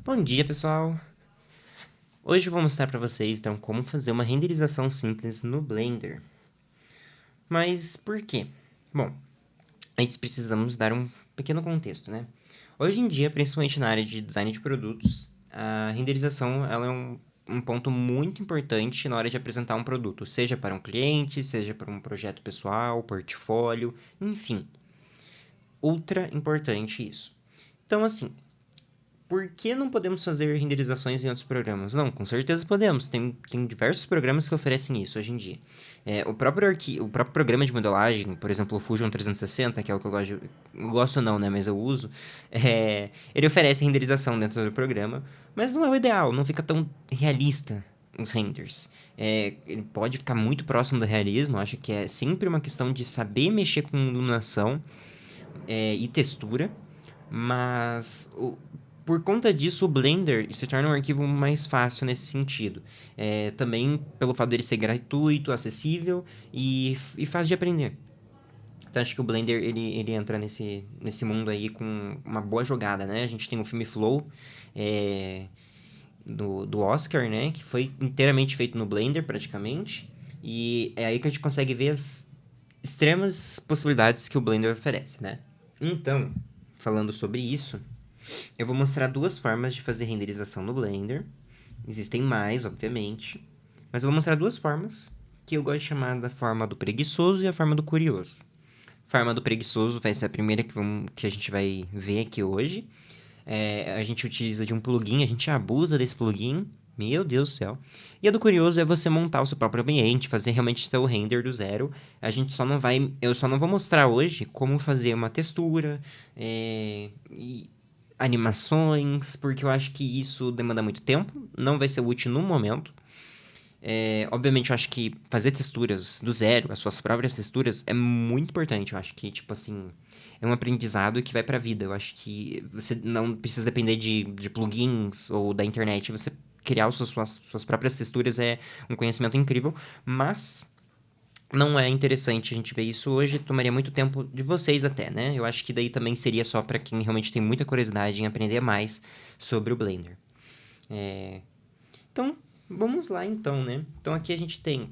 Bom dia, pessoal! Hoje eu vou mostrar para vocês, então, como fazer uma renderização simples no Blender. Mas por quê? Bom, antes precisamos dar um pequeno contexto, né? Hoje em dia, principalmente na área de design de produtos, a renderização ela é um ponto muito importante na hora de apresentar um produto, seja para um cliente, seja para um projeto pessoal, portfólio, enfim. Ultra importante isso. Então, assim, por que não podemos fazer renderizações em outros programas? Não, com certeza podemos. Tem diversos programas que oferecem isso hoje em dia. O próprio programa de modelagem, por exemplo, o Fusion 360, que é o que eu gosto, gosto não, né, mas eu uso, ele oferece renderização dentro do programa, mas não é o ideal, não fica tão realista os renders. Ele pode ficar muito próximo do realismo, eu acho que é sempre uma questão de saber mexer com iluminação e textura, mas por conta disso, o Blender se torna um arquivo mais fácil nesse sentido. Também pelo fato dele ser gratuito, acessível e fácil de aprender. Então, acho que o Blender, ele entra nesse mundo aí com uma boa jogada, né? A gente tem o filme Flow, do Oscar, né? Que foi inteiramente feito no Blender, praticamente. E é aí que a gente consegue ver as extremas possibilidades que o Blender oferece, né? Então, falando sobre isso, eu vou mostrar duas formas de fazer renderização no Blender. Existem mais, obviamente, mas eu vou mostrar duas formas que eu gosto de chamar da forma do preguiçoso e a forma do curioso. A forma do preguiçoso vai ser a primeira que a gente vai ver aqui hoje. A gente utiliza de um plugin, a gente abusa desse plugin. Meu Deus do céu. E a do curioso é você montar o seu próprio ambiente, fazer realmente seu render do zero. Eu só não vou mostrar hoje como fazer uma textura e animações, porque eu acho que isso demanda muito tempo, não vai ser útil no momento. Obviamente, eu acho que fazer texturas do zero, as suas próprias texturas, é muito importante. Eu acho que, tipo assim, é um aprendizado que vai pra vida. Eu acho que você não precisa depender de plugins ou da internet. Você criar suas próprias texturas é um conhecimento incrível, mas não é interessante a gente ver isso hoje, tomaria muito tempo de vocês até, né? Eu acho que daí também seria só para quem realmente tem muita curiosidade em aprender mais sobre o Blender. Então, vamos lá então, né? Então aqui a gente tem...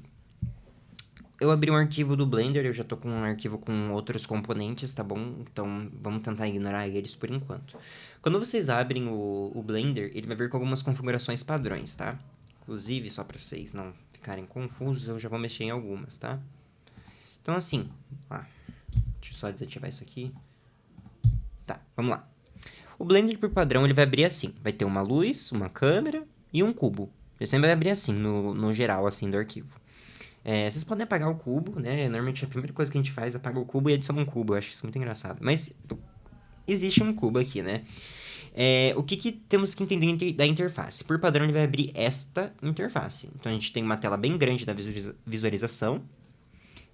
Eu abri um arquivo do Blender, eu já tô com um arquivo com outros componentes, tá bom? Então, vamos tentar ignorar eles por enquanto. Quando vocês abrem o Blender, ele vai vir com algumas configurações padrões, tá? Inclusive, só para vocês não ficarem confusos, eu já vou mexer em algumas, tá? Então, assim, deixa eu só desativar isso aqui. Tá, vamos lá. O Blender, por padrão, ele vai abrir assim. Vai ter uma luz, uma câmera e um cubo. Ele sempre vai abrir assim, no geral, assim, do arquivo. Vocês podem apagar o cubo, né? Normalmente a primeira coisa que a gente faz é apagar o cubo e adiciona um cubo. Eu acho isso muito engraçado. Mas existe um cubo aqui, né? O que temos que entender da interface? Por padrão, ele vai abrir esta interface. Então, a gente tem uma tela bem grande da visualização.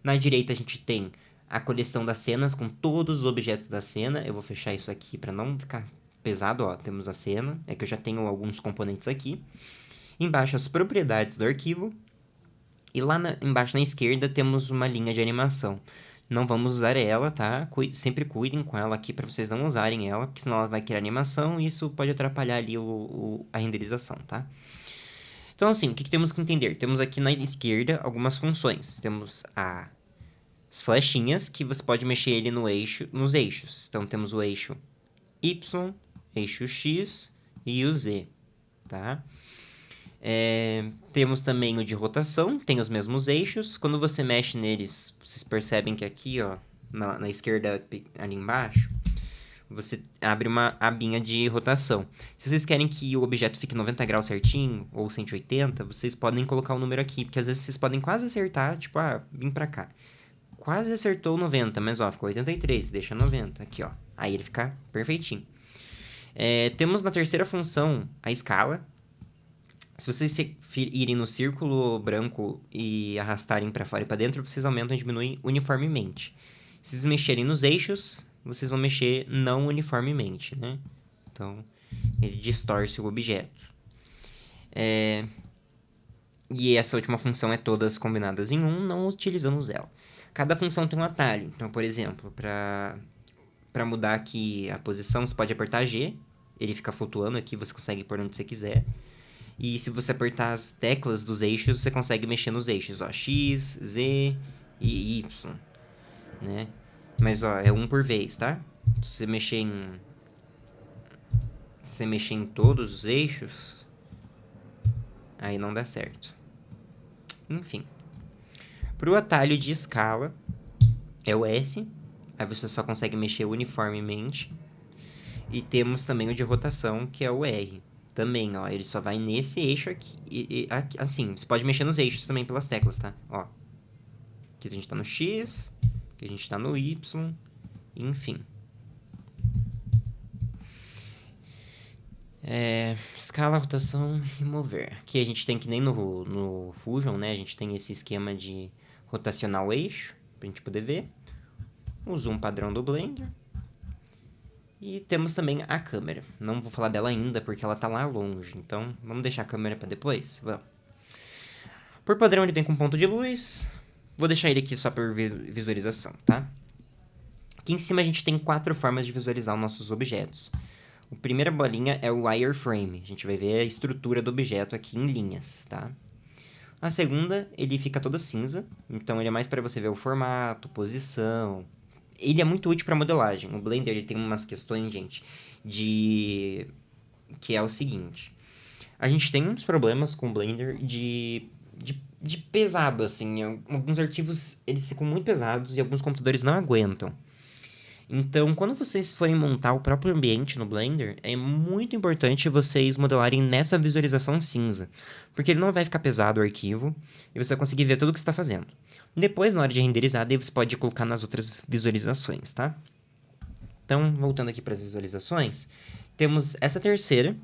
Na direita, a gente tem a coleção das cenas com todos os objetos da cena. Eu vou fechar isso aqui para não ficar pesado, ó. Temos a cena, que eu já tenho alguns componentes aqui. Embaixo, as propriedades do arquivo. E lá embaixo, na esquerda, temos uma linha de animação. Não vamos usar ela, tá? Sempre cuidem com ela aqui para vocês não usarem ela, porque senão ela vai criar animação e isso pode atrapalhar ali a renderização, tá? Então, assim, o que temos que entender? Temos aqui na esquerda algumas funções. Temos as flechinhas, que você pode mexer ele nos eixos. Então, temos o eixo Y, eixo X e o Z, tá? Temos também o de rotação, tem os mesmos eixos. Quando você mexe neles, vocês percebem que aqui, ó, na esquerda, ali embaixo, você abre uma abinha de rotação. Se vocês querem que o objeto fique 90 graus certinho, ou 180, vocês podem colocar o número aqui, porque às vezes vocês podem quase acertar, tipo, vim pra cá. Quase acertou 90, mas ó, ficou 83, deixa 90, aqui ó. Aí ele fica perfeitinho. Temos na terceira função a escala. Se vocês irem no círculo branco e arrastarem para fora e para dentro, vocês aumentam e diminuem uniformemente. Se vocês mexerem nos eixos, vocês vão mexer não uniformemente, né? Então, ele distorce o objeto. E essa última função é todas combinadas em um, não utilizamos ela. Cada função tem um atalho. Então, por exemplo, para mudar aqui a posição, você pode apertar G, ele fica flutuando aqui, você consegue pôr onde você quiser. E se você apertar as teclas dos eixos, você consegue mexer nos eixos, ó, X, Z e Y, né? Mas, ó, é um por vez, tá? Se você mexer em todos os eixos, aí não dá certo. Enfim. Para o atalho de escala, é o S. Aí você só consegue mexer uniformemente. E temos também o de rotação, que é o R. Também, ó, ele só vai nesse eixo aqui. Aqui. Assim, você pode mexer nos eixos também pelas teclas, tá? Ó. Aqui a gente tá no X, aqui a gente tá no Y, enfim. Escala, rotação e mover. Aqui a gente tem que nem no Fusion, né? A gente tem esse esquema de rotacionar o eixo, pra gente poder ver. O zoom padrão do Blender. E temos também a câmera. Não vou falar dela ainda, porque ela tá lá longe. Então, vamos deixar a câmera pra depois? Vamos. Por padrão, ele vem com ponto de luz. Vou deixar ele aqui só por visualização, tá? Aqui em cima a gente tem 4 formas de visualizar os nossos objetos. A primeira bolinha é o wireframe. A gente vai ver a estrutura do objeto aqui em linhas, tá? A segunda, ele fica todo cinza. Então, ele é mais para você ver o formato, posição. Ele é muito útil para modelagem. O Blender ele tem umas questões, gente, que é o seguinte. A gente tem uns problemas com o Blender de pesado, assim. Alguns arquivos, eles ficam muito pesados e alguns computadores não aguentam. Então, quando vocês forem montar o próprio ambiente no Blender, é muito importante vocês modelarem nessa visualização cinza, porque ele não vai ficar pesado o arquivo e você vai conseguir ver tudo o que você está fazendo. Depois, na hora de renderizar, daí você pode colocar nas outras visualizações, tá? Então, voltando aqui para as visualizações, temos essa terceira,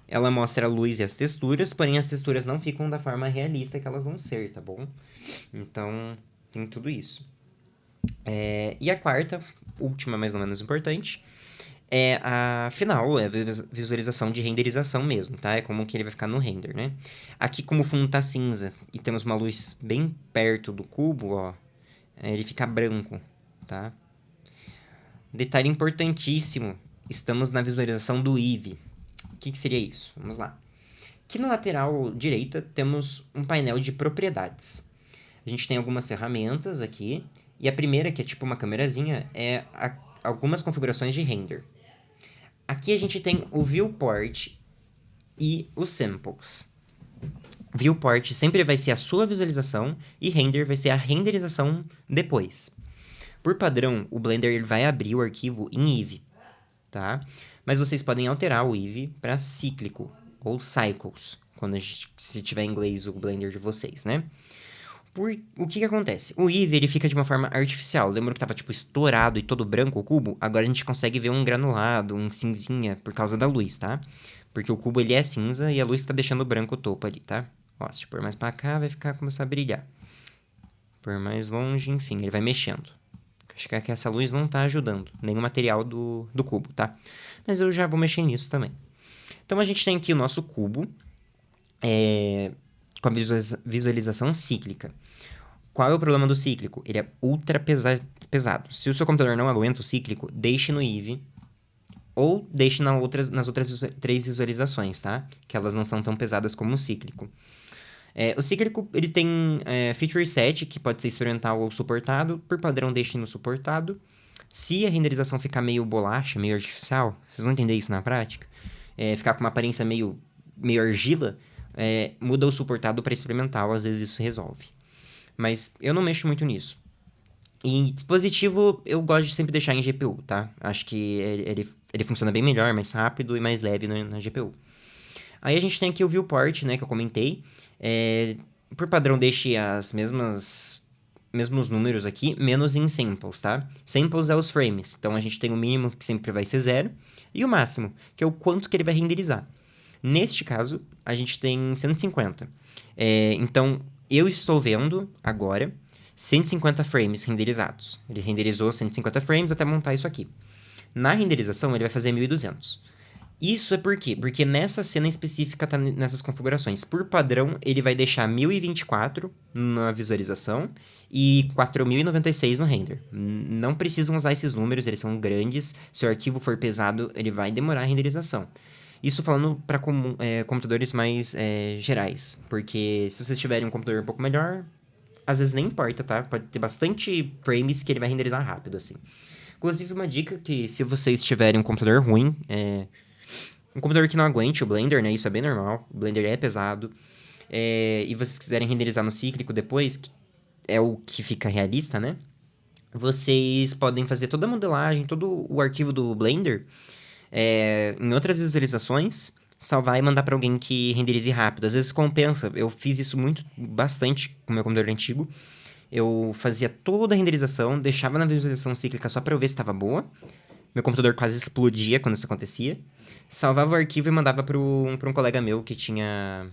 ela mostra a luz e as texturas, porém as texturas não ficam da forma realista que elas vão ser, tá bom? Então, tem tudo isso. E a quarta, última, mais ou menos importante, é a final, é a visualização de renderização mesmo, tá? É como que ele vai ficar no render, né? Aqui, como o fundo tá cinza e temos uma luz bem perto do cubo, ó, ele fica branco, tá? Detalhe importantíssimo, estamos na visualização do Eevee. O que seria isso? Vamos lá. Aqui na lateral direita temos um painel de propriedades. A gente tem algumas ferramentas aqui, e a primeira, que é tipo uma câmerazinha, é algumas configurações de render. Aqui a gente tem o Viewport e os Samples. Viewport sempre vai ser a sua visualização e Render vai ser a renderização depois. Por padrão, o Blender ele vai abrir o arquivo em Eevee, tá? Mas vocês podem alterar o Eevee para cíclico ou Cycles, se tiver em inglês o Blender de vocês, né? O que acontece? O Eevee, ele fica de uma forma artificial. Lembra que tava, tipo, estourado e todo branco o cubo? Agora a gente consegue ver um granulado, um cinzinha, por causa da luz, tá? Porque o cubo, ele é cinza e a luz tá deixando branco o topo ali, tá? Ó, se pôr mais pra cá, vai começar a brilhar. Por mais longe, enfim, ele vai mexendo. Acho que essa luz não tá ajudando, nem o material do cubo, tá? Mas eu já vou mexer nisso também. Então, a gente tem aqui o nosso cubo, com a visualização cíclica. Qual é o problema do cíclico? Ele é ultra pesado. Se o seu computador não aguenta o cíclico, deixe no Eevee ou deixe nas outras 3 visualizações, tá? Que elas não são tão pesadas como o cíclico. O cíclico, ele tem feature set, que pode ser experimental ou suportado. Por padrão, deixe no suportado. Se a renderização ficar meio bolacha, meio artificial, vocês vão entender isso na prática, ficar com uma aparência meio argila, muda o suportado para experimental, às vezes isso resolve. Mas eu não mexo muito nisso. E dispositivo, eu gosto de sempre deixar em GPU, tá? Acho que ele funciona bem melhor, mais rápido e mais leve na GPU. Aí a gente tem aqui o Viewport, né, que eu comentei. Por padrão, deixe mesmos números aqui, menos em Samples, tá? Samples é os frames. Então, a gente tem o mínimo, que sempre vai ser 0, e o máximo, que é o quanto que ele vai renderizar. Neste caso, a gente tem 150. Então, eu estou vendo agora 150 frames renderizados. Ele renderizou 150 frames até montar isso aqui. Na renderização, ele vai fazer 1200. Isso é por quê? Porque nessa cena específica tá nessas configurações. Por padrão, ele vai deixar 1024 na visualização e 4096 no render. Não precisam usar esses números, eles são grandes. Se o arquivo for pesado, ele vai demorar a renderização. Isso falando para computadores mais gerais, porque se vocês tiverem um computador um pouco melhor, às vezes nem importa, tá? Pode ter bastante frames que ele vai renderizar rápido, assim. Inclusive, uma dica que se vocês tiverem um computador ruim, um computador que não aguente o Blender, né? Isso é bem normal. O Blender é pesado. E vocês quiserem renderizar no cíclico depois, que é o que fica realista, né? Vocês podem fazer toda a modelagem, todo o arquivo do Blender em outras visualizações, salvar e mandar para alguém que renderize rápido. Às vezes compensa. Eu fiz isso bastante com o meu computador antigo. Eu fazia toda a renderização, deixava na visualização cíclica só para eu ver se estava boa. Meu computador quase explodia quando isso acontecia. Salvava o arquivo e mandava para um colega meu que tinha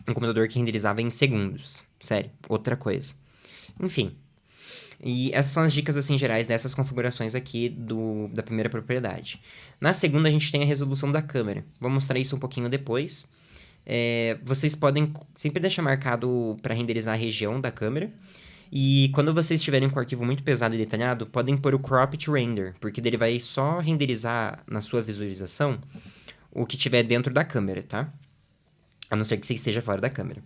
um computador que renderizava em segundos. Sério, outra coisa. Enfim. E essas são as dicas, assim, gerais dessas configurações aqui da primeira propriedade. Na segunda, a gente tem a resolução da câmera. Vou mostrar isso um pouquinho depois. Vocês podem sempre deixar marcado para renderizar a região da câmera. E quando vocês estiverem com o arquivo muito pesado e detalhado, podem pôr o Crop to Render, porque ele vai só renderizar na sua visualização o que tiver dentro da câmera, tá? A não ser que você esteja fora da câmera.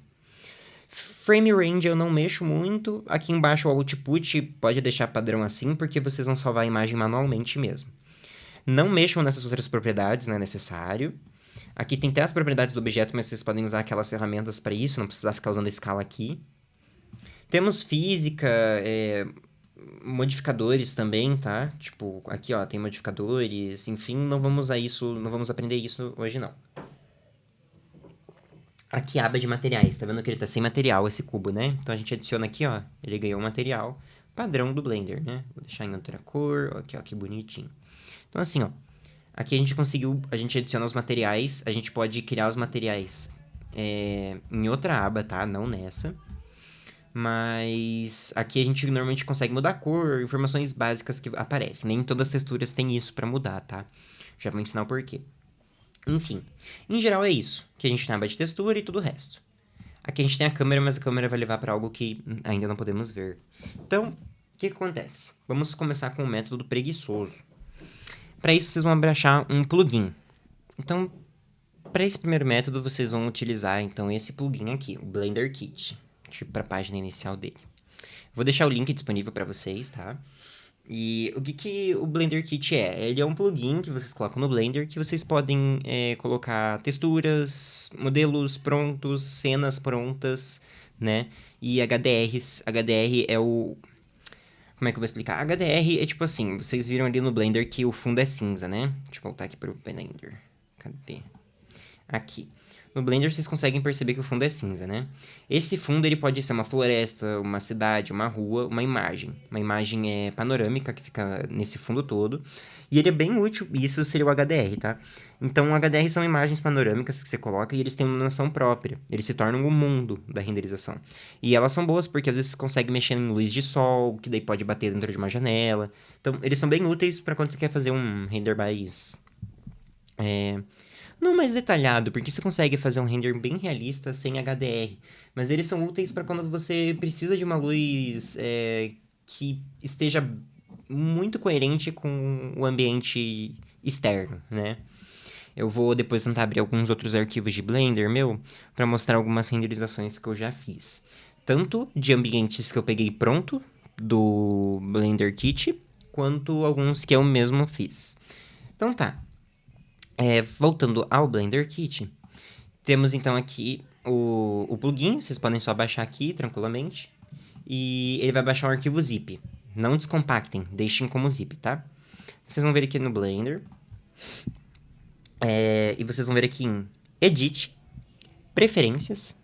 Frame Range eu não mexo muito. Aqui embaixo o Output pode deixar padrão assim, porque vocês vão salvar a imagem manualmente mesmo. Não mexam nessas outras propriedades, não é necessário. Aqui tem até as propriedades do objeto, mas vocês podem usar aquelas ferramentas para isso, não precisar ficar usando a escala aqui. Temos física, modificadores também, tá? Tipo, aqui ó, tem modificadores, enfim, não vamos usar isso, não vamos aprender isso hoje não. Aqui, aba de materiais, tá vendo que ele tá sem material, esse cubo, né? Então, a gente adiciona aqui, ó, ele ganhou um material padrão do Blender, né? Vou deixar em outra cor, aqui, ó, que bonitinho. Então, assim, ó, aqui a gente adiciona os materiais, a gente pode criar os materiais em outra aba, tá? Não nessa. Mas aqui a gente normalmente consegue mudar a cor, informações básicas que aparecem. Nem todas as texturas têm isso pra mudar, tá? Já vou ensinar o porquê. Enfim, em geral é isso, que a gente tem a aba de textura e tudo o resto. Aqui a gente tem a câmera, mas a câmera vai levar para algo que ainda não podemos ver. Então, o que acontece? Vamos começar com o método preguiçoso. Para isso, vocês vão baixar um plugin. Então, para esse primeiro método, vocês vão utilizar então esse plugin aqui, o Blender Kit. Deixa eu ir para a página inicial dele. Vou deixar o link disponível para vocês, tá? E o que o Blender Kit é? Ele é um plugin que vocês colocam no Blender que vocês podem colocar texturas, modelos prontos, cenas prontas, né? E HDRs. HDR é o... Como é que eu vou explicar? HDR é tipo assim, vocês viram ali no Blender que o fundo é cinza, né? Deixa eu voltar aqui pro Blender. Cadê? Aqui. No Blender vocês conseguem perceber que o fundo é cinza, né? Esse fundo ele pode ser uma floresta, uma cidade, uma rua, uma imagem. Uma imagem panorâmica que fica nesse fundo todo. E ele é bem útil, e isso seria o HDR, tá? Então, o HDR são imagens panorâmicas que você coloca e eles têm uma noção própria. Eles se tornam o mundo da renderização. E elas são boas porque às vezes você consegue mexer em luz de sol, que daí pode bater dentro de uma janela. Então, eles são bem úteis para quando você quer fazer um render mais... não mais detalhado, porque você consegue fazer um render bem realista sem HDR. Mas eles são úteis para quando você precisa de uma luz que esteja muito coerente com o ambiente externo, né? Eu vou depois tentar abrir alguns outros arquivos de Blender meu para mostrar algumas renderizações que eu já fiz. Tanto de ambientes que eu peguei pronto do Blender Kit, quanto alguns que eu mesmo fiz. Então tá. Voltando ao Blender Kit, temos então aqui o plugin, vocês podem só baixar aqui tranquilamente, e ele vai baixar um arquivo zip. Não descompactem, deixem como zip, tá? Vocês vão ver aqui no Blender, e vocês vão ver aqui em Edit, Preferências,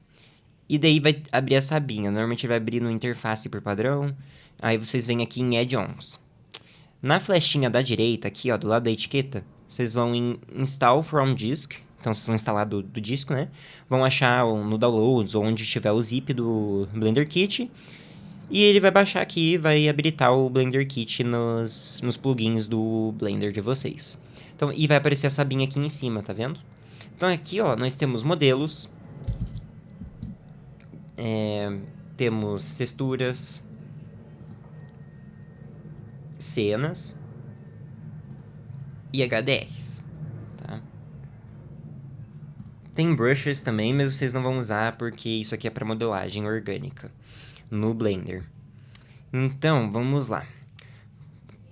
e daí vai abrir essa abinha. Normalmente vai abrir no Interface por padrão, aí vocês vêm aqui em Add-ons. Na flechinha da direita, aqui ó, do lado da etiqueta, vocês vão em Install from Disk. Então, vocês vão instalar do disco, né? Vão achar no Downloads, ou onde tiver o zip do Blender Kit. E ele vai baixar aqui e vai habilitar o Blender Kit nos plugins do Blender de vocês. Então, e vai aparecer essa abinha aqui em cima, tá vendo? Então aqui, ó, nós temos modelos, temos texturas, cenas e HDRs, tá? Tem brushes também, mas vocês não vão usar porque isso aqui é para modelagem orgânica no Blender. Então, vamos lá.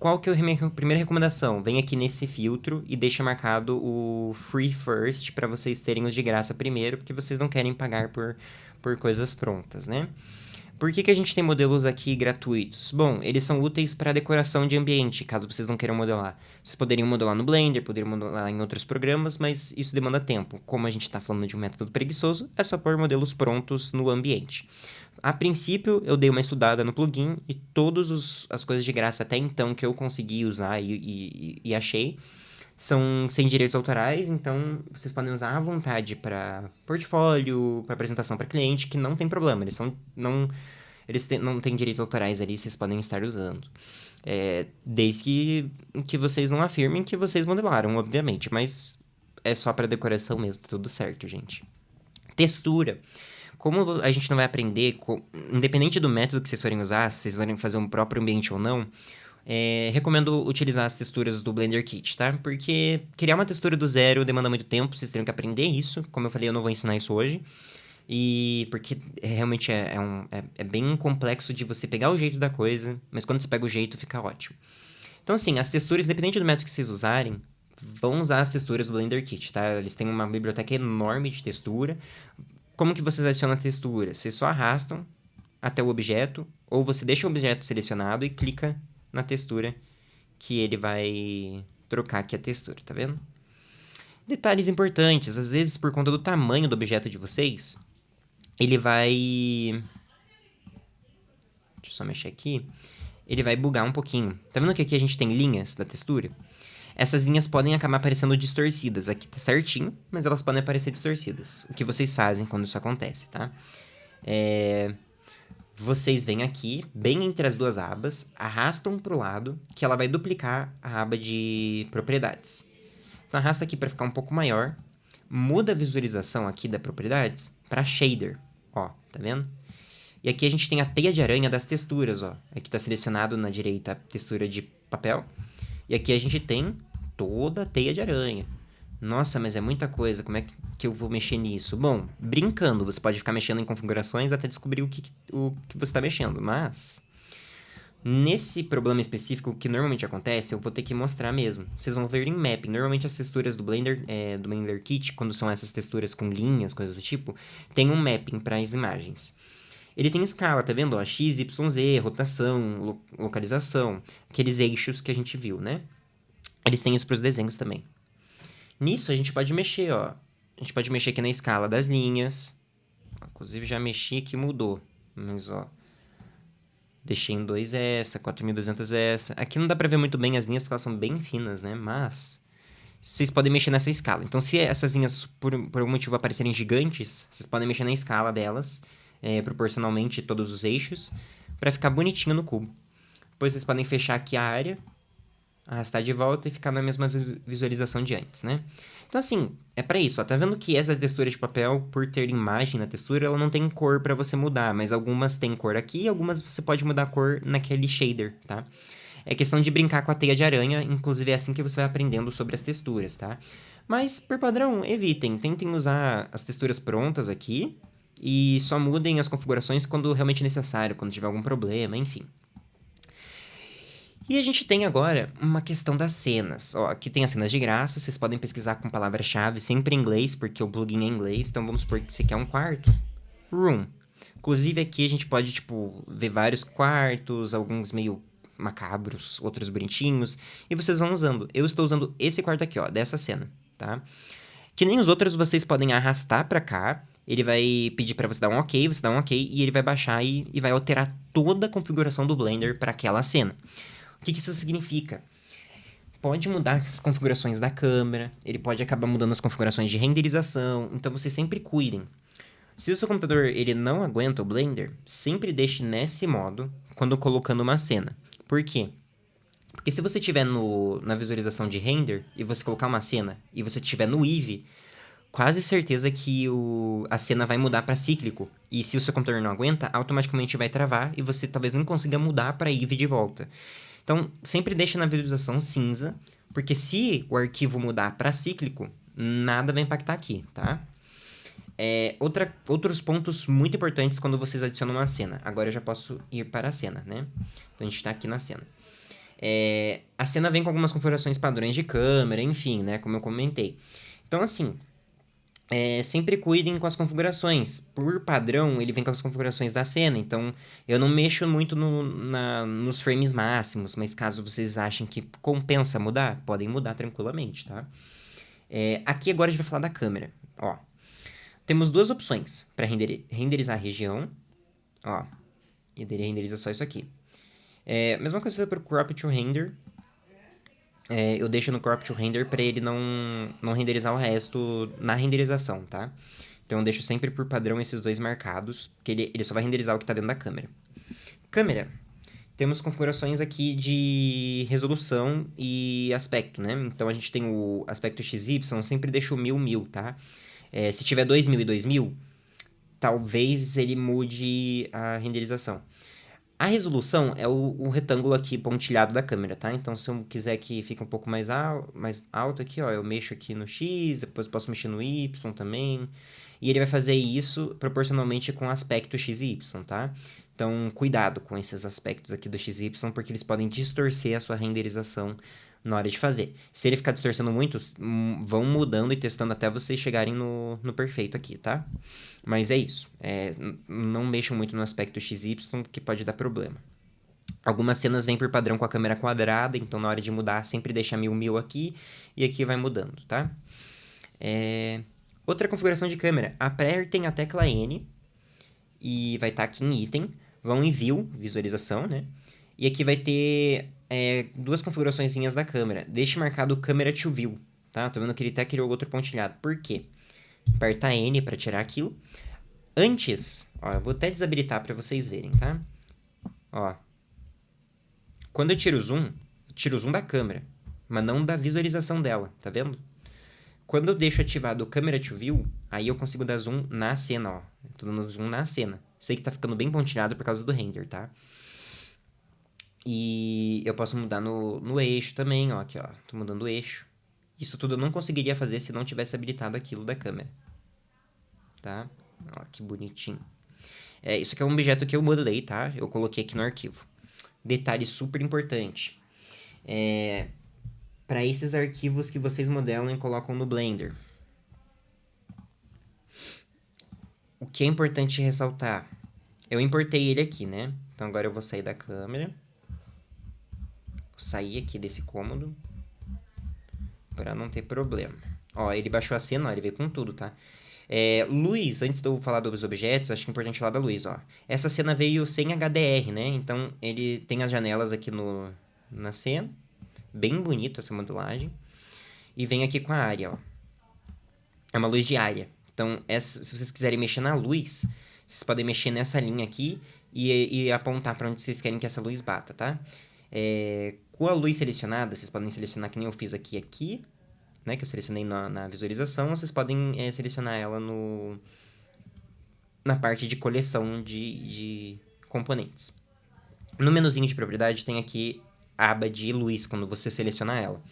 Qual que é a minha primeira recomendação? Vem aqui nesse filtro e deixa marcado o Free First para vocês terem os de graça primeiro, porque vocês não querem pagar por coisas prontas, né? Por que a gente tem modelos aqui gratuitos? Bom, eles são úteis para decoração de ambiente, caso vocês não queiram modelar. Vocês poderiam modelar no Blender, poderiam modelar em outros programas, mas isso demanda tempo. Como a gente está falando de um método preguiçoso, é só pôr modelos prontos no ambiente. A princípio, eu dei uma estudada no plugin e todas as coisas de graça até então que eu consegui usar e achei são sem direitos autorais, então vocês podem usar à vontade para portfólio, para apresentação para cliente, que não tem problema. Não têm direitos autorais ali, vocês podem estar usando. Desde que vocês não afirmem que vocês modelaram, obviamente, mas é só para decoração mesmo, tá tudo certo, gente. Textura. Como a gente não vai aprender, independente do método que vocês forem usar, se vocês forem fazer um próprio ambiente ou não, recomendo utilizar as texturas do Blender Kit, tá? Porque criar uma textura do zero demanda muito tempo, vocês terão que aprender isso. Como eu falei, eu não vou ensinar isso hoje. E porque realmente é bem complexo de você pegar o jeito da coisa, mas quando você pega o jeito, fica ótimo. Então, assim, as texturas, independente do método que vocês usarem, vão usar as texturas do Blender Kit, tá? Eles têm uma biblioteca enorme de textura. Como que vocês adicionam a textura? Vocês só arrastam até o objeto, ou você deixa o objeto selecionado e clica na textura que ele vai trocar aqui a textura, tá vendo? Detalhes importantes, às vezes por conta do tamanho do objeto de vocês, ele vai... Deixa eu só mexer aqui. Ele vai bugar um pouquinho. Tá vendo que aqui a gente tem linhas da textura? Essas linhas podem acabar aparecendo distorcidas. Aqui tá certinho, mas elas podem aparecer distorcidas. O que vocês fazem quando isso acontece, tá? Vocês vêm aqui, bem entre as duas abas, arrastam pro lado, que ela vai duplicar a aba de propriedades. Então arrasta aqui para ficar um pouco maior, muda a visualização aqui da propriedades para shader, ó, tá vendo? E aqui a gente tem a teia de aranha das texturas, ó. Aqui tá selecionado na direita a textura de papel, e aqui a gente tem toda a teia de aranha. Nossa, mas é muita coisa, como é que eu vou mexer nisso? Bom, brincando, você pode ficar mexendo em configurações até descobrir o que você está mexendo, mas... Nesse problema específico, o que normalmente acontece, eu vou ter que mostrar mesmo. Vocês vão ver em mapping. Normalmente as texturas do Blender Kit, quando são essas texturas com linhas, coisas do tipo, tem um mapping para as imagens. Ele tem escala, tá vendo? Ó, X, Y, Z, rotação, localização, aqueles eixos que a gente viu, né? Eles têm isso para os desenhos também. Nisso a gente pode mexer, ó. A gente pode mexer aqui na escala das linhas. Inclusive já mexi aqui, mudou. Mas, ó... Deixei em 2 essa, 4200 essa. Aqui não dá pra ver muito bem as linhas porque elas são bem finas, né? Mas vocês podem mexer nessa escala. Então, se essas linhas, por algum motivo, aparecerem gigantes, vocês podem mexer na escala delas, proporcionalmente todos os eixos, pra ficar bonitinho no cubo. Depois vocês podem fechar aqui a área, arrastar de volta e ficar na mesma visualização de antes, né? Então, assim, é pra isso, ó. Tá vendo que essa textura de papel, por ter imagem na textura, ela não tem cor pra você mudar, mas algumas tem cor aqui e algumas você pode mudar a cor naquele shader, tá? É questão de brincar com a teia de aranha, inclusive é assim que você vai aprendendo sobre as texturas, tá? Mas, por padrão, evitem. Tentem usar as texturas prontas aqui e só mudem as configurações quando realmente necessário, quando tiver algum problema, enfim. E a gente tem agora uma questão das cenas. Ó, aqui tem as cenas de graça, vocês podem pesquisar com palavra-chave, sempre em inglês, porque o plugin é em inglês. Então vamos supor que esse aqui é um quarto. Room. Inclusive aqui a gente pode, tipo, ver vários quartos, alguns meio macabros, outros bonitinhos. E vocês vão usando. Eu estou usando esse quarto aqui, ó, dessa cena, tá? Que nem os outros, vocês podem arrastar pra cá. Ele vai pedir pra você dar um OK, você dá um OK, e ele vai baixar e vai alterar toda a configuração do Blender para aquela cena. O que isso significa? Pode mudar as configurações da câmera, ele pode acabar mudando as configurações de renderização, então vocês sempre cuidem. Se o seu computador ele não aguenta o Blender, sempre deixe nesse modo quando colocando uma cena. Por quê? Porque se você tiver na visualização de render e você colocar uma cena e você tiver no Eevee, quase certeza que a cena vai mudar para cíclico. E se o seu computador não aguenta, automaticamente vai travar e você talvez não consiga mudar para Eevee de volta. Então, sempre deixa na visualização cinza, porque se o arquivo mudar para cíclico, nada vai impactar aqui, tá? Outros pontos muito importantes quando vocês adicionam uma cena. Agora eu já posso ir para a cena, né? Então a gente está aqui na cena. A cena vem com algumas configurações padrões de câmera, enfim, né? Como eu comentei. Então, assim, sempre cuidem com as configurações. Por padrão, ele vem com as configurações da cena. Então, eu não mexo muito nos frames máximos, mas caso vocês achem que compensa mudar, podem mudar tranquilamente, tá? Aqui agora a gente vai falar da câmera. Ó, temos duas opções para renderizar a região. Ó, e ele renderiza só isso aqui. Mesma coisa para o Crop to Render. Eu deixo no Crop to Render para ele não renderizar o resto na renderização, tá? Então eu deixo sempre por padrão esses dois marcados, porque ele só vai renderizar o que está dentro da câmera. Câmera. Temos configurações aqui de resolução e aspecto, né? Então a gente tem o aspecto XY, sempre deixo 1000, tá? Se tiver 2000 e 2000, talvez ele mude a renderização. A resolução é o retângulo aqui pontilhado da câmera, tá? Então, se eu quiser que fique um pouco mais alto aqui, ó, eu mexo aqui no X, depois posso mexer no Y também. E ele vai fazer isso proporcionalmente com o aspecto X e Y, tá? Então, cuidado com esses aspectos aqui do X e Y, porque eles podem distorcer a sua renderização na hora de fazer. Se ele ficar distorcendo muito, vão mudando e testando até vocês chegarem no perfeito aqui, tá? Mas é isso. Não mexam muito no aspecto XY, que pode dar problema. Algumas cenas vêm por padrão com a câmera quadrada, então na hora de mudar, sempre deixa 1000 aqui e aqui vai mudando, tá? Outra configuração de câmera. Apertem a tecla N e vai estar aqui em item. Vão em View, visualização, né? E aqui vai ter duas configuraçõezinhas da câmera. Deixe marcado Camera to View, tá? Tô vendo que ele até criou outro pontilhado. Por quê? Aperta N para tirar aquilo. Antes, ó, eu vou até desabilitar para vocês verem, tá? Ó. Quando eu tiro o zoom da câmera, mas não da visualização dela, tá vendo? Quando eu deixo ativado o Camera to View, aí eu consigo dar zoom na cena, ó. Tô dando zoom na cena. Sei que tá ficando bem pontilhado por causa do render, tá? E eu posso mudar no eixo também, ó, aqui, ó. Tô mudando o eixo. Isso tudo eu não conseguiria fazer se não tivesse habilitado aquilo da câmera. Tá? Ó, que bonitinho. Isso aqui é um objeto que eu modelei, tá? Eu coloquei aqui no arquivo. Detalhe super importante. Para esses arquivos que vocês modelam e colocam no Blender. O que é importante ressaltar? Eu importei ele aqui, né? Então agora eu vou sair da câmera. Vou sair aqui desse cômodo. Para não ter problema. Ó, ele baixou a cena, ó, ele veio com tudo, tá? Luz, antes de eu falar dos objetos, acho que é importante falar da luz, ó. Essa cena veio sem HDR, né? Então, ele tem as janelas aqui na cena. Bem bonito essa modelagem. E vem aqui com a área, ó. É uma luz de área. Então, se vocês quiserem mexer na luz, vocês podem mexer nessa linha aqui e apontar para onde vocês querem que essa luz bata, tá? Com a luz selecionada, vocês podem selecionar que nem eu fiz aqui, né? Que eu selecionei na visualização. Vocês podem selecionar ela na parte de coleção de componentes. No menuzinho de propriedade tem aqui a aba de luz, quando você seleciona ela.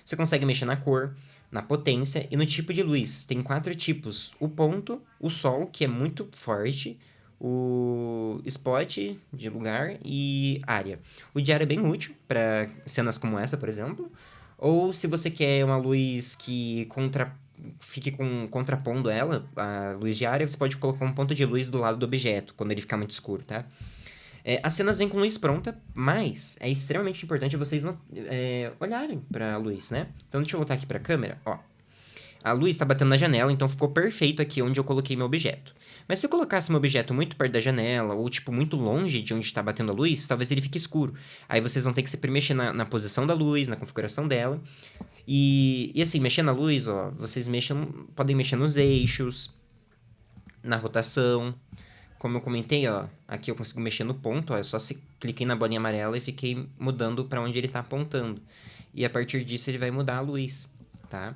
Você consegue mexer na cor, na potência e no tipo de luz. Tem 4 tipos. O ponto, o sol, que é muito forte, o spot de lugar e área. O de área é bem útil para cenas como essa, por exemplo. Ou se você quer uma luz que fique contrapondo ela, a luz de área, você pode colocar um ponto de luz do lado do objeto, quando ele ficar muito escuro, tá? As cenas vêm com luz pronta, mas é extremamente importante vocês olharem para a luz, né? Então, deixa eu voltar aqui para a câmera, ó. A luz está batendo na janela, então ficou perfeito aqui onde eu coloquei meu objeto. Mas se eu colocasse meu objeto muito perto da janela, ou tipo muito longe de onde está batendo a luz, talvez ele fique escuro. Aí vocês vão ter que sempre mexer na posição da luz, na configuração dela. E assim, mexer na luz, ó, vocês podem mexer nos eixos, na rotação, Como eu comentei, ó, aqui eu consigo mexer no ponto, ó, eu só cliquei na bolinha amarela e fiquei mudando para onde ele tá apontando. E a partir disso ele vai mudar a luz, tá?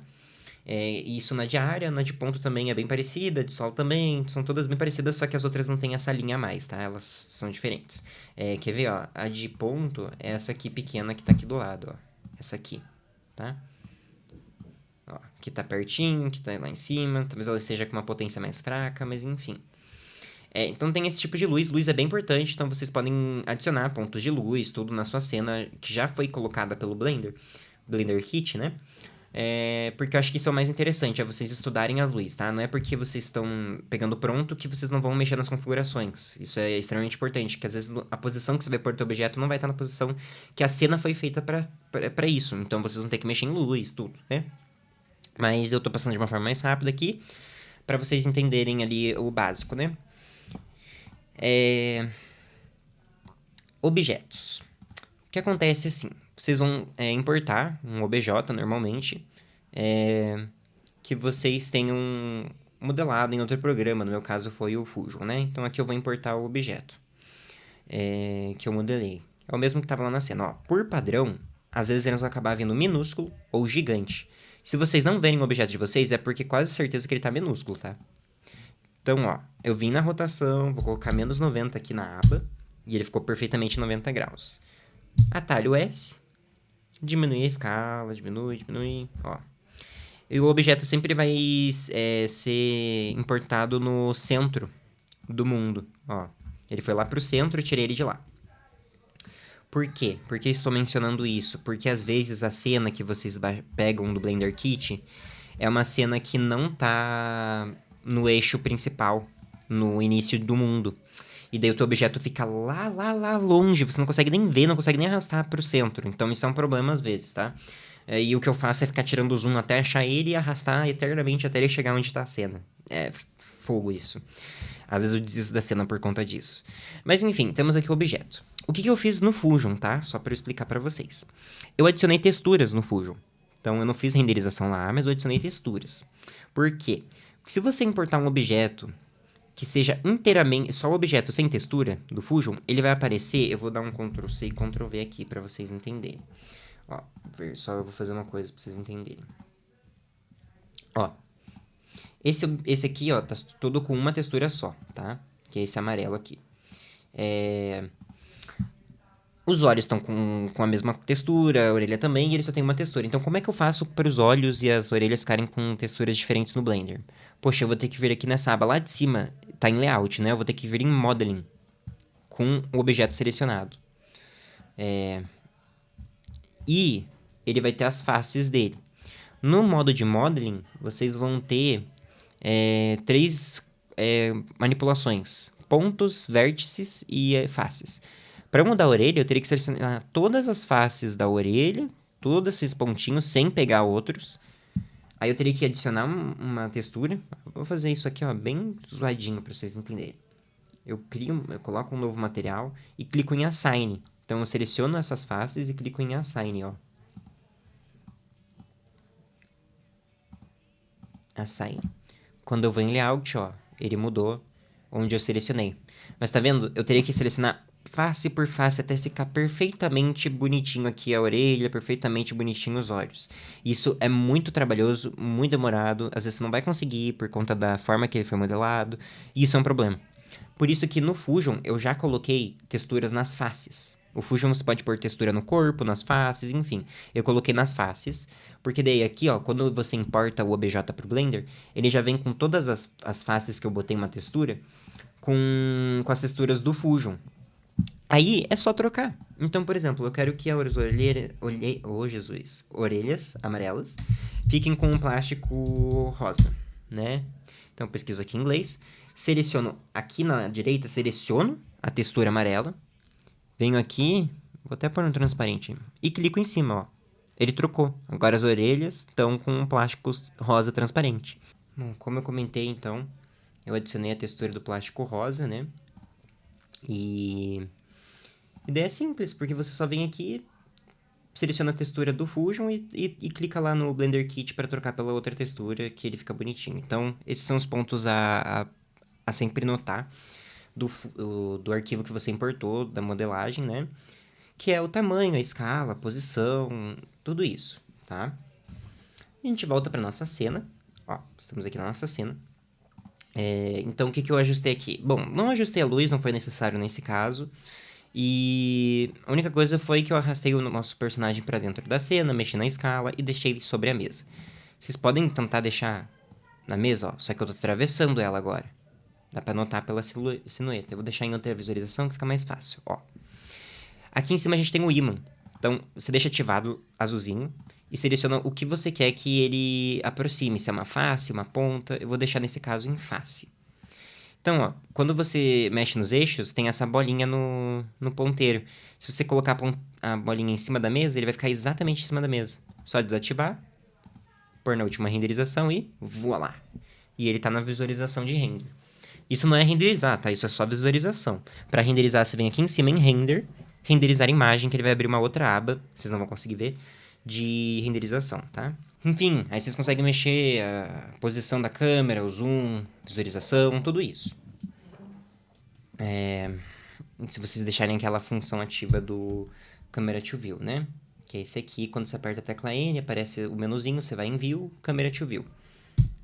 Isso na de área, na de ponto também é bem parecida, de sol também, são todas bem parecidas, só que as outras não têm essa linha a mais, tá? Elas são diferentes. Quer ver, ó? A de ponto é essa aqui pequena que tá aqui do lado, ó. Essa aqui, tá? Ó, que tá pertinho, que tá lá em cima, talvez ela esteja com uma potência mais fraca, mas enfim. Então tem esse tipo de luz. Luz é bem importante, então vocês podem adicionar pontos de luz, tudo na sua cena que já foi colocada pelo Blender Kit, né? Porque eu acho que isso é o mais interessante, é vocês estudarem as luzes, tá? Não é porque vocês estão pegando pronto que vocês não vão mexer nas configurações. Isso é extremamente importante, porque às vezes a posição que você vai pôr o teu objeto não vai estar na posição que a cena foi feita pra isso. Então vocês vão ter que mexer em luz, tudo, né? Mas eu tô passando de uma forma mais rápida aqui, pra vocês entenderem ali o básico, né? Objetos. O que acontece assim? Vocês vão importar um OBJ normalmente, que vocês tenham modelado em outro programa, no meu caso foi o Fusion, né? Então aqui eu vou importar o objeto que eu modelei. É o mesmo que estava lá na cena. Ó, por padrão, às vezes eles vão acabar vindo minúsculo ou gigante. Se vocês não verem o objeto de vocês, é porque quase certeza que ele está minúsculo, tá? Então, ó, eu vim na rotação, vou colocar menos 90 aqui na aba, e ele ficou perfeitamente 90 graus. Atalho S, diminui a escala, diminui, ó. E o objeto sempre vai ser importado no centro do mundo, ó. Ele foi lá pro centro, eu tirei ele de lá. Por quê? Por que estou mencionando isso? Porque às vezes a cena que vocês pegam do Blender Kit é uma cena que não tá no eixo principal, no início do mundo. E daí o teu objeto fica lá longe, você não consegue nem ver, não consegue nem arrastar pro centro. Então isso é um problema às vezes, tá? E o que eu faço é ficar tirando o zoom até achar ele e arrastar eternamente até ele chegar onde tá a cena. É fogo isso. Às vezes eu desisto da cena por conta disso. Mas enfim, temos aqui o objeto. O que eu fiz no Fusion, tá? Só para eu explicar para vocês. Eu adicionei texturas no Fusion. Então eu não fiz renderização lá, mas eu adicionei texturas. Por quê? Porque se você importar um objeto que seja inteiramente só o objeto sem textura do Fusion, ele vai aparecer. Eu vou dar um Ctrl C e Ctrl V aqui para vocês entenderem. Ó, só eu vou fazer uma coisa para vocês entenderem. Ó, esse aqui, ó, tá todo com uma textura só, tá? Que é esse amarelo aqui. Os olhos estão com a mesma textura, a orelha também, e ele só tem uma textura. Então, como é que eu faço para os olhos e as orelhas ficarem com texturas diferentes no Blender? Poxa, eu vou ter que vir aqui nessa aba lá de cima, tá em Layout, né? Eu vou ter que vir em Modeling, com o objeto selecionado. E ele vai ter as faces dele. No modo de Modeling, vocês vão ter 3 manipulações. Pontos, vértices e faces. Para mudar a orelha, eu teria que selecionar todas as faces da orelha, todos esses pontinhos, sem pegar outros. Aí eu teria que adicionar uma textura. Vou fazer isso aqui, ó, bem zoadinho para vocês entenderem. Eu coloco um novo material e clico em Assign. Então eu seleciono essas faces e clico em Assign, ó. Assign. Quando eu vou em Layout, ó, ele mudou onde eu selecionei. Mas tá vendo? Eu teria que selecionar face por face até ficar perfeitamente bonitinho aqui a orelha, perfeitamente bonitinho os olhos. Isso é muito trabalhoso, muito demorado. Às vezes você não vai conseguir por conta da forma que ele foi modelado. E isso é um problema. Por isso que no Fusion eu já coloquei texturas nas faces. O Fusion você pode pôr textura no corpo, nas faces, enfim. Eu coloquei nas faces, porque daí aqui, ó, quando você importa o OBJ pro Blender, ele já vem com todas as faces que eu botei uma textura, com as texturas do Fusion. Aí é só trocar. Então, por exemplo, eu quero que as orelhas amarelas fiquem com um plástico rosa, né? Então, eu pesquiso aqui em inglês, seleciono aqui na direita, seleciono a textura amarela, venho aqui, vou até pôr um transparente, e clico em cima, ó. Ele trocou. Agora as orelhas estão com um plástico rosa transparente. Bom, como eu comentei, então, eu adicionei a textura do plástico rosa, né? E a ideia é simples, porque você só vem aqui, seleciona a textura do Fusion e clica lá no Blender Kit para trocar pela outra textura, que ele fica bonitinho. Então, esses são os pontos a sempre notar do arquivo que você importou, da modelagem, né? Que é o tamanho, a escala, a posição, tudo isso, tá? A gente volta para nossa cena. Ó, estamos aqui na nossa cena. Então, o que eu ajustei aqui? Bom, não ajustei a luz, não foi necessário nesse caso. E a única coisa foi que eu arrastei o nosso personagem para dentro da cena, mexi na escala e deixei ele sobre a mesa. Vocês podem tentar deixar na mesa, ó, só que eu tô atravessando ela agora. Dá pra notar pela silhueta. Eu vou deixar em outra visualização que fica mais fácil, ó. Aqui em cima a gente tem o ímã. Então, você deixa ativado azulzinho e seleciona o que você quer que ele aproxime. Se é uma face, uma ponta. Eu vou deixar nesse caso em face. Então, ó, quando você mexe nos eixos, tem essa bolinha no ponteiro. Se você colocar a bolinha em cima da mesa, ele vai ficar exatamente em cima da mesa. Só desativar, pôr na última renderização e voilá. E ele tá na visualização de render. Isso não é renderizar, tá? Isso é só visualização. Para renderizar, você vem aqui em cima em render, renderizar imagem, que ele vai abrir uma outra aba, vocês não vão conseguir ver, de renderização, tá? Enfim, aí vocês conseguem mexer a posição da câmera, o zoom, visualização, tudo isso. Se vocês deixarem aquela função ativa do Camera to View, né? Que é esse aqui, quando você aperta a tecla N, aparece o menuzinho, você vai em View, Camera to View.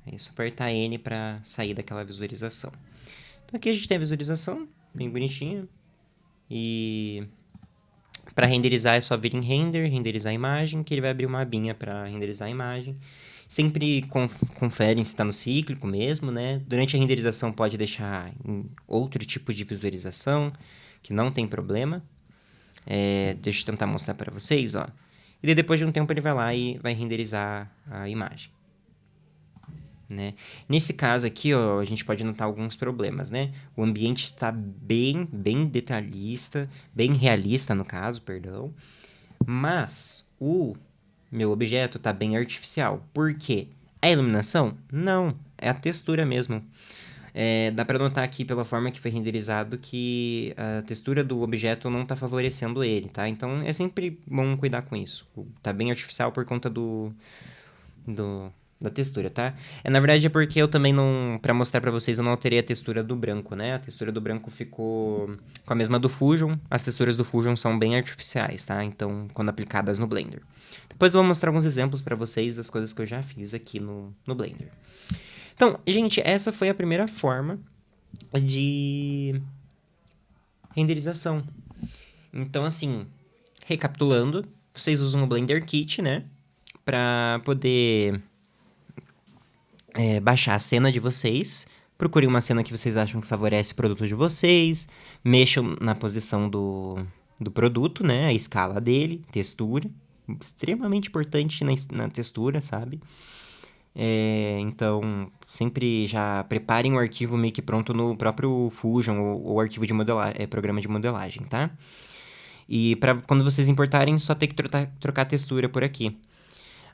É só apertar N para sair daquela visualização. Então aqui a gente tem a visualização, bem bonitinha. E para renderizar é só vir em Render, renderizar a imagem, que ele vai abrir uma abinha para renderizar a imagem. Sempre conferem se está no cíclico mesmo, né? Durante a renderização pode deixar em outro tipo de visualização, que não tem problema. Deixa eu tentar mostrar para vocês, ó. E daí, depois de um tempo ele vai lá e vai renderizar a imagem. Né? Nesse caso aqui, ó, a gente pode notar alguns problemas, né? O ambiente está bem detalhista, bem realista no caso, perdão. Mas o meu objeto está bem artificial. Por quê? É a iluminação? Não, é a textura mesmo. Dá para notar aqui pela forma que foi renderizado que a textura do objeto não está favorecendo ele, tá? Então é sempre bom cuidar com isso. Tá bem artificial por conta da textura, tá? Na verdade é porque eu também não... Pra mostrar pra vocês, eu não alterei a textura do branco, né? A textura do branco ficou com a mesma do Fusion. As texturas do Fusion são bem artificiais, tá? Então, quando aplicadas no Blender. Depois eu vou mostrar alguns exemplos pra vocês das coisas que eu já fiz aqui no Blender. Então, gente, essa foi a primeira forma de renderização. Então, assim, recapitulando, vocês usam o Blender Kit, né? Pra poder... baixar a cena de vocês, procurem uma cena que vocês acham que favorece o produto de vocês, mexam na posição do produto, né, a escala dele, textura, extremamente importante na textura, sabe? Então, sempre já preparem o arquivo meio que pronto no próprio Fusion ou arquivo de programa de modelagem, tá? E quando vocês importarem, só tem que trocar a textura por aqui.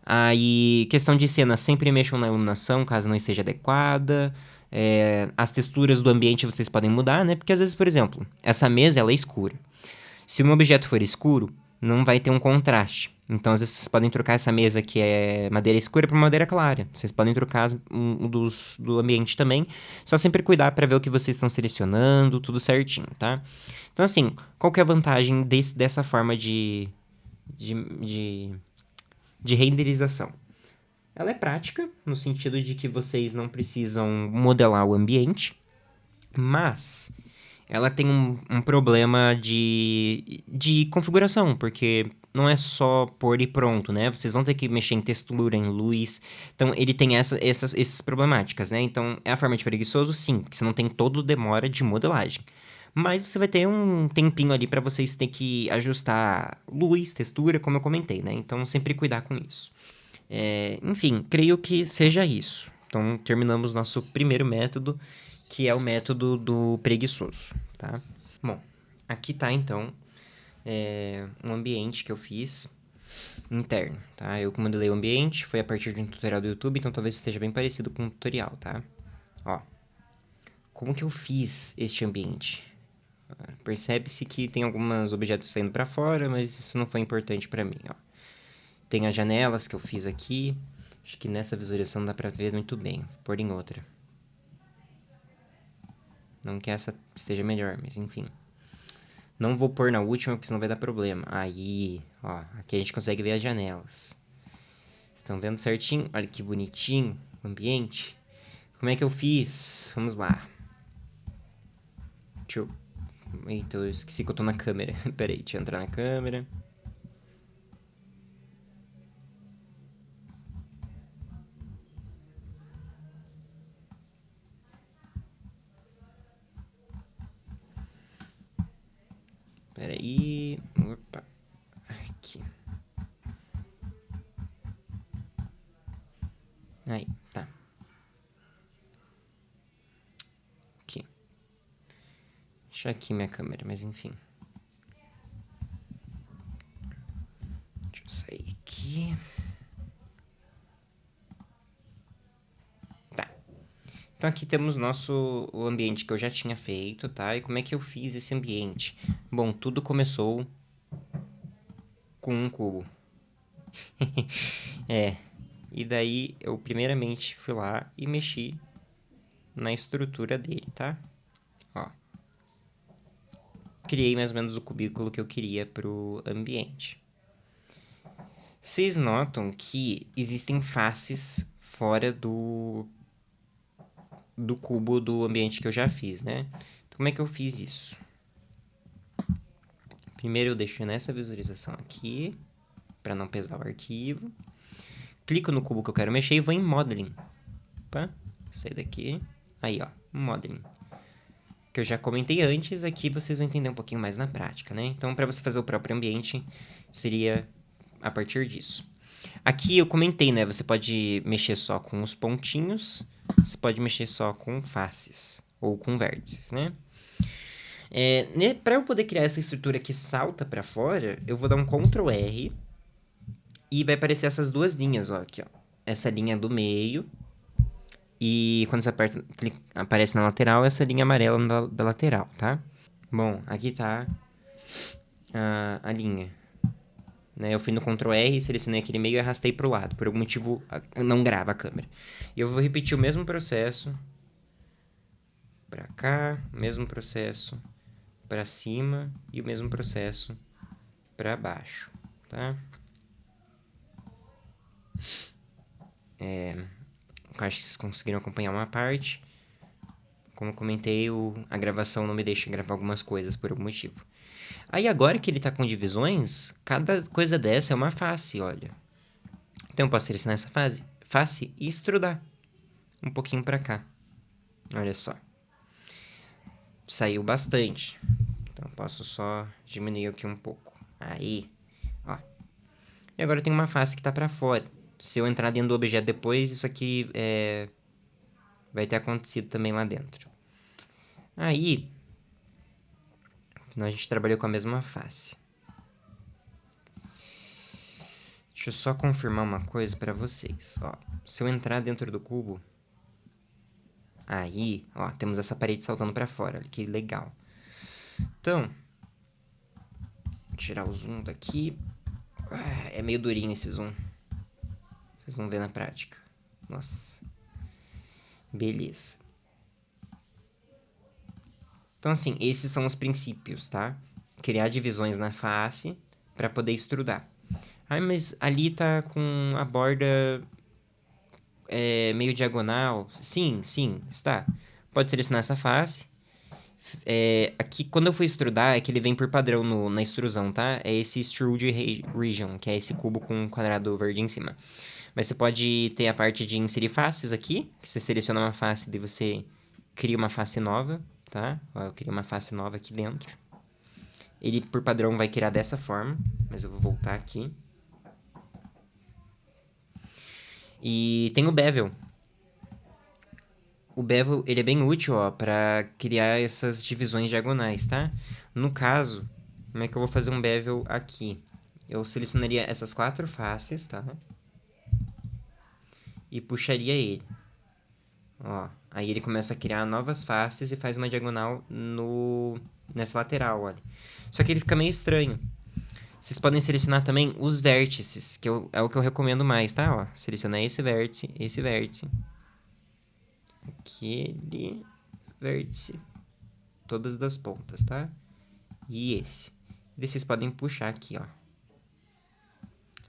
Aí, questão de cena, sempre mexam na iluminação, caso não esteja adequada. As texturas do ambiente vocês podem mudar, né? Porque às vezes, por exemplo, essa mesa ela é escura. Se um objeto for escuro, não vai ter um contraste. Então, às vezes, vocês podem trocar essa mesa que é madeira escura por madeira clara. Vocês podem trocar do ambiente também. Só sempre cuidar para ver o que vocês estão selecionando, tudo certinho, tá? Então, assim, qual que é a vantagem dessa forma de renderização? Ela é prática, no sentido de que vocês não precisam modelar o ambiente, mas ela tem um problema de configuração, porque não é só pôr e pronto, né? Vocês vão ter que mexer em textura, em luz. Então, ele tem essas problemáticas, né? Então, é a forma de preguiçoso, sim, porque você não tem todo demora de modelagem. Mas você vai ter um tempinho ali para vocês terem que ajustar luz, textura, como eu comentei, né? Então, sempre cuidar com isso. Enfim, creio que seja isso. Então, terminamos nosso primeiro método, que é o método do preguiçoso, tá? Bom, aqui tá, então, um ambiente que eu fiz interno, tá? Eu modelei o ambiente, foi a partir de um tutorial do YouTube, então talvez esteja bem parecido com um tutorial, tá? Ó, como que eu fiz este ambiente? Percebe-se que tem alguns objetos saindo para fora, mas isso não foi importante para mim, ó. Tem as janelas que eu fiz aqui. Acho que nessa visualização dá para ver muito bem. Vou pôr em outra. Não que essa esteja melhor, mas enfim. Não vou pôr na última, porque senão vai dar problema. Aí, ó, aqui a gente consegue ver as janelas. Estão vendo certinho? Olha que bonitinho o ambiente. Como é que eu fiz? Vamos lá. Deixa eu... Eita, eu esqueci que eu tô na câmera. Pera aí, deixa eu entrar na câmera. Pera aí. Opa. Aqui. Aí, tá. Aqui. Deixa aqui minha câmera, mas enfim. Deixa eu sair aqui. Tá. Então aqui temos o ambiente que eu já tinha feito, tá? E como é que eu fiz esse ambiente? Bom, tudo começou com um cubo. E daí eu primeiramente fui lá e mexi na estrutura dele, tá? Ó. Criei mais ou menos o cubículo que eu queria pro ambiente. Vocês notam que existem faces fora do cubo do ambiente que eu já fiz, né? Então, como é que eu fiz isso? Primeiro eu deixo nessa visualização aqui, para não pesar o arquivo. Clico no cubo que eu quero mexer e vou em Modeling. Opa, sair daqui. Aí, ó, Modeling. Que eu já comentei antes, aqui vocês vão entender um pouquinho mais na prática, né? Então, para você fazer o próprio ambiente, seria a partir disso. Aqui eu comentei, né? Você pode mexer só com os pontinhos, você pode mexer só com faces, ou com vértices, né? Para eu poder criar essa estrutura que salta para fora, eu vou dar um Ctrl R e vai aparecer essas duas linhas, ó, aqui, ó. Essa linha do meio e quando você aperta, aparece na lateral essa linha amarela da lateral, tá? Bom, aqui tá a linha. Né? Eu fui no Ctrl R, selecionei aquele meio e arrastei pro lado. Por algum motivo, não grava a câmera. E eu vou repetir o mesmo processo pra cá, o mesmo processo pra cima e o mesmo processo pra baixo, tá? Eu acho que vocês conseguiram acompanhar uma parte. Como eu comentei, a gravação não me deixa gravar algumas coisas por algum motivo. Aí agora que ele tá com divisões, cada coisa dessa é uma face, olha. Então eu posso selecionar essa face e extrudar um pouquinho pra cá. Olha só. Saiu bastante. Então eu posso só diminuir aqui um pouco. Aí, ó. E agora tem uma face que tá pra fora. Se eu entrar dentro do objeto depois, isso aqui vai ter acontecido também lá dentro. Aí, a gente trabalhou com a mesma face. Deixa eu só confirmar uma coisa pra vocês. Ó, se eu entrar dentro do cubo, aí, ó, temos essa parede saltando pra fora. Olha que legal. Então, vou tirar o zoom daqui. É meio durinho esse zoom. Vocês vão ver na prática. Nossa. Beleza. Então, assim, esses são os princípios, tá? Criar divisões na face para poder extrudar. Ah, mas ali tá com a borda meio diagonal. Sim, está. Pode selecionar essa face. Aqui, quando eu for extrudar, é que ele vem por padrão na extrusão, tá? É esse Extrude Region, que é esse cubo com um quadrado verde em cima. Mas você pode ter a parte de inserir faces aqui, que você seleciona uma face e você cria uma face nova, tá? Ó, eu criei uma face nova aqui dentro. Ele, por padrão, vai criar dessa forma, mas eu vou voltar aqui. E tem o Bevel. O Bevel, ele é bem útil, ó, para criar essas divisões diagonais, tá? No caso, como é que eu vou fazer um Bevel aqui? Eu selecionaria essas 4 faces, tá? E puxaria ele. Ó, aí ele começa a criar novas faces e faz uma diagonal nessa lateral, olha. Só que ele fica meio estranho. Vocês podem selecionar também os vértices, que é o que eu recomendo mais, tá? Ó, selecionar esse vértice, aquele vértice. todas das pontas, tá? E esse. E daí vocês podem puxar aqui, ó.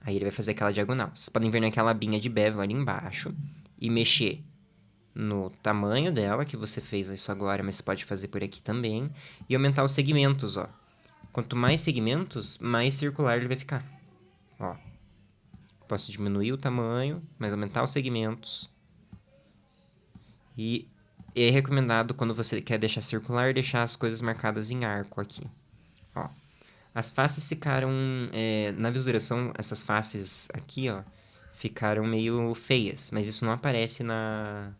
Aí ele vai fazer aquela diagonal. Vocês podem ver naquela abinha de bevel ali embaixo e mexer no tamanho dela, que você fez isso agora, mas você pode fazer por aqui também. E aumentar os segmentos, ó. Quanto mais segmentos, mais circular ele vai ficar. Ó. Posso diminuir o tamanho, mas aumentar os segmentos. E é recomendado, quando você quer deixar circular, deixar as coisas marcadas em arco aqui. Ó. As faces ficaram... na visualização, essas faces aqui, ó, ficaram meio feias. Mas isso não aparece na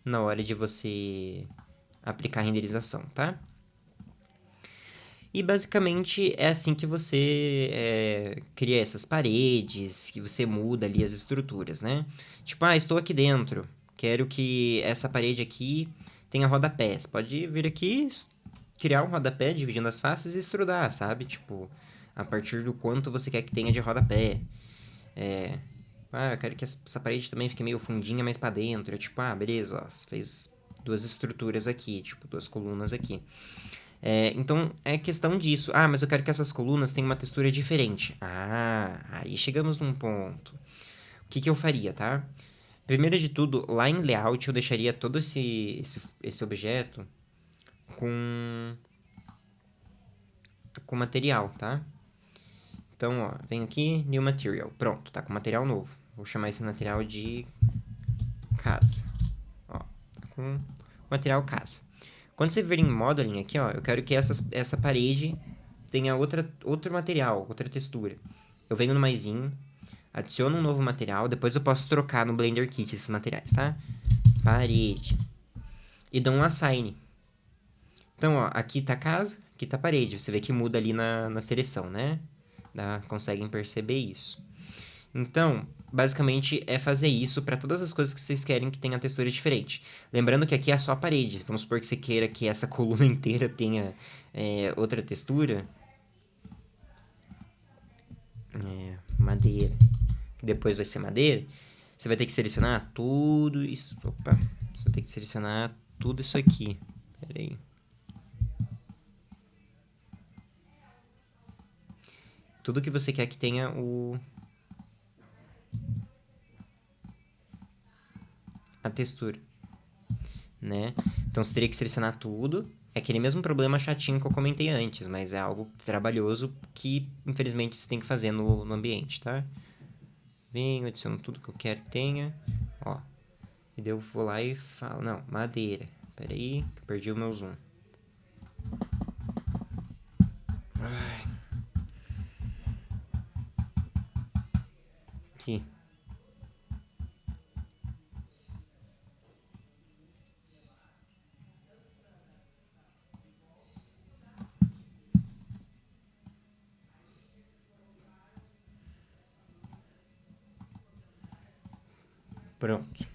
hora de você aplicar a renderização, tá? E basicamente é assim que você cria essas paredes, que você muda ali as estruturas, né? Tipo, estou aqui dentro, quero que essa parede aqui tenha rodapés. Pode vir aqui, criar um rodapé dividindo as faces e extrudar, sabe? Tipo, a partir do quanto você quer que tenha de rodapé. Eu quero que essa parede também fique meio fundinha mais pra dentro. Tipo, beleza, ó, você fez duas estruturas aqui, tipo, duas colunas aqui. Então, é questão disso. Mas eu quero que essas colunas tenham uma textura diferente. Aí chegamos num ponto. O que eu faria, tá? Primeiro de tudo, lá em Layout, eu deixaria todo esse objeto com material, tá? Então, ó, vem aqui, New Material. Pronto, tá com material novo. Vou chamar esse material de casa. Ó, tá com material casa. Quando você vir em Modeling aqui, ó, eu quero que essa parede tenha outro material, outra textura. Eu venho no maisinho, adiciono um novo material, depois eu posso trocar no Blender Kit esses materiais, tá? Parede. E dou um Assign. Então, ó, aqui tá casa, aqui tá parede. Você vê que muda ali na seleção, né? Conseguem perceber isso. Então, basicamente é fazer isso para todas as coisas que vocês querem que tenha textura diferente. Lembrando que aqui é só a parede. Vamos supor que você queira que essa coluna inteira tenha outra textura. Madeira. Que depois vai ser madeira. Você vai ter que selecionar tudo isso. Opa. Você vai ter que selecionar tudo isso aqui. Pera aí. Tudo que você quer que tenha a textura, né? Então você teria que selecionar tudo. É aquele mesmo problema chatinho que eu comentei antes, mas é algo trabalhoso que, infelizmente, você tem que fazer no ambiente, tá? Venho, adiciono tudo que eu quero que tenha. Ó. E daí eu vou lá e falo, não, madeira. Pera aí, que eu perdi o meu zoom. Aqui. Pronto.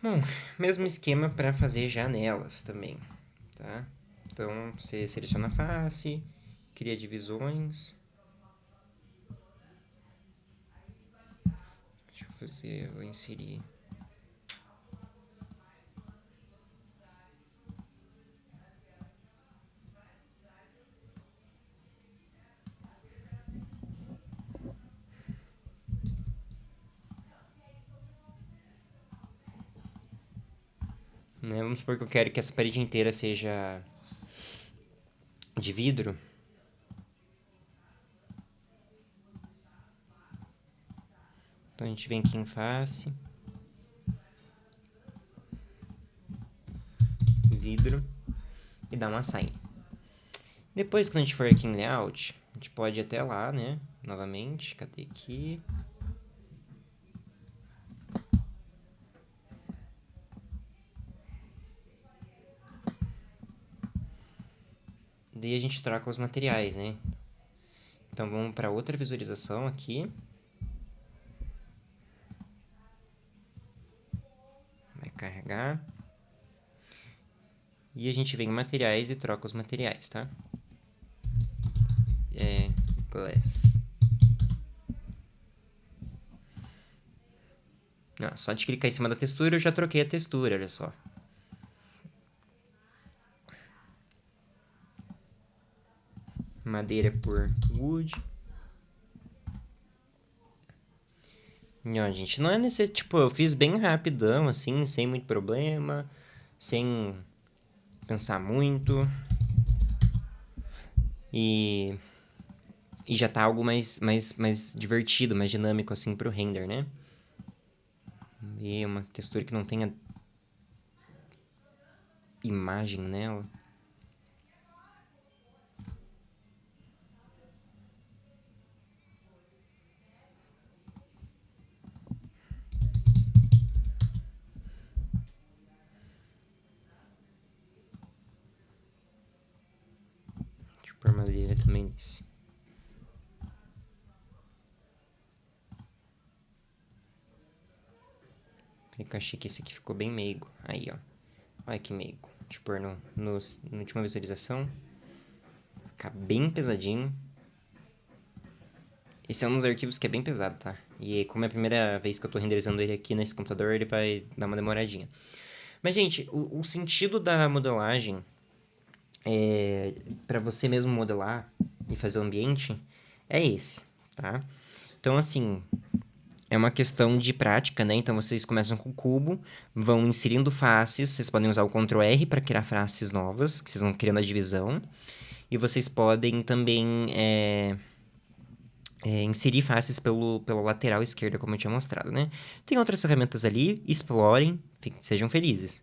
Bom, mesmo esquema para fazer janelas também, tá? Então, você seleciona a face, cria divisões. Deixa eu fazer, vou inserir. Né? Vamos supor que eu quero que essa parede inteira seja de vidro. Então a gente vem aqui em face. Vidro. E dá uma assign. Depois, quando a gente for aqui em Layout, a gente pode ir até lá, né? Novamente. Cadê aqui? Daí a gente troca os materiais, né? Então vamos para outra visualização aqui. Vai carregar. E a gente vem em materiais e troca os materiais, tá? Glass. Só de clicar em cima da textura eu já troquei a textura, olha só. madeira por wood. E, ó, gente, não é nesse... Tipo, eu fiz bem rapidão, assim, sem muito problema, sem pensar muito. E já tá algo mais divertido, mais dinâmico, assim, pro render, né? E uma textura que não tenha imagem nela. Deixa eu pôr madeira também nesse. Eu achei que esse aqui ficou bem meigo. Aí, ó. Olha que meigo. Deixa eu pôr na última visualização. Ficar bem pesadinho. Esse é um dos arquivos que é bem pesado, tá? E como é a primeira vez que eu tô renderizando ele aqui nesse computador, ele vai dar uma demoradinha. Mas, gente, o sentido da modelagem para você mesmo modelar e fazer o ambiente é esse, tá? Então, assim, é uma questão de prática, né? Então, vocês começam com o cubo, vão inserindo faces, vocês podem usar o Ctrl R para criar faces novas, que vocês vão criando a divisão. E vocês podem também inserir faces pela lateral esquerda, como eu tinha mostrado, né? Tem outras ferramentas ali, explorem, sejam felizes.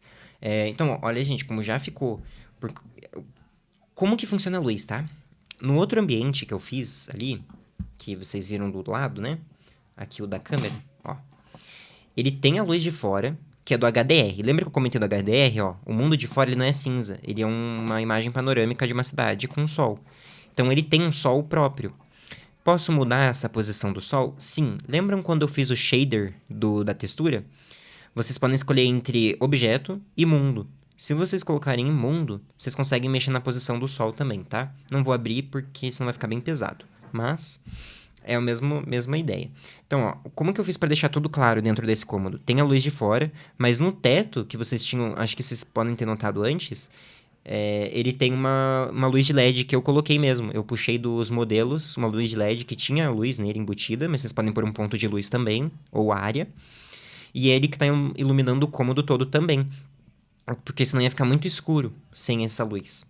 Então, olha, gente, como já ficou... Como que funciona a luz, tá? No outro ambiente que eu fiz ali, que vocês viram do lado, né? Aqui o da câmera, ó. Ele tem a luz de fora, que é do HDR. Lembra que eu comentei do HDR, ó? O mundo de fora, ele não é cinza. Ele é uma imagem panorâmica de uma cidade com sol. Então, ele tem um sol próprio. Posso mudar essa posição do sol? Sim. Lembram quando eu fiz o shader da textura? Vocês podem escolher entre objeto e mundo. Se vocês colocarem em mundo, vocês conseguem mexer na posição do sol também, tá? Não vou abrir porque senão vai ficar bem pesado. Mas é a mesma ideia. Então, ó, como que eu fiz para deixar tudo claro dentro desse cômodo? Tem a luz de fora, mas no teto, que vocês tinham... Acho que vocês podem ter notado antes... ele tem uma luz de LED que eu coloquei mesmo. Eu puxei dos modelos uma luz de LED que tinha luz nele embutida, mas vocês podem pôr um ponto de luz também, ou área. E é ele que está iluminando o cômodo todo também. Porque senão ia ficar muito escuro sem essa luz.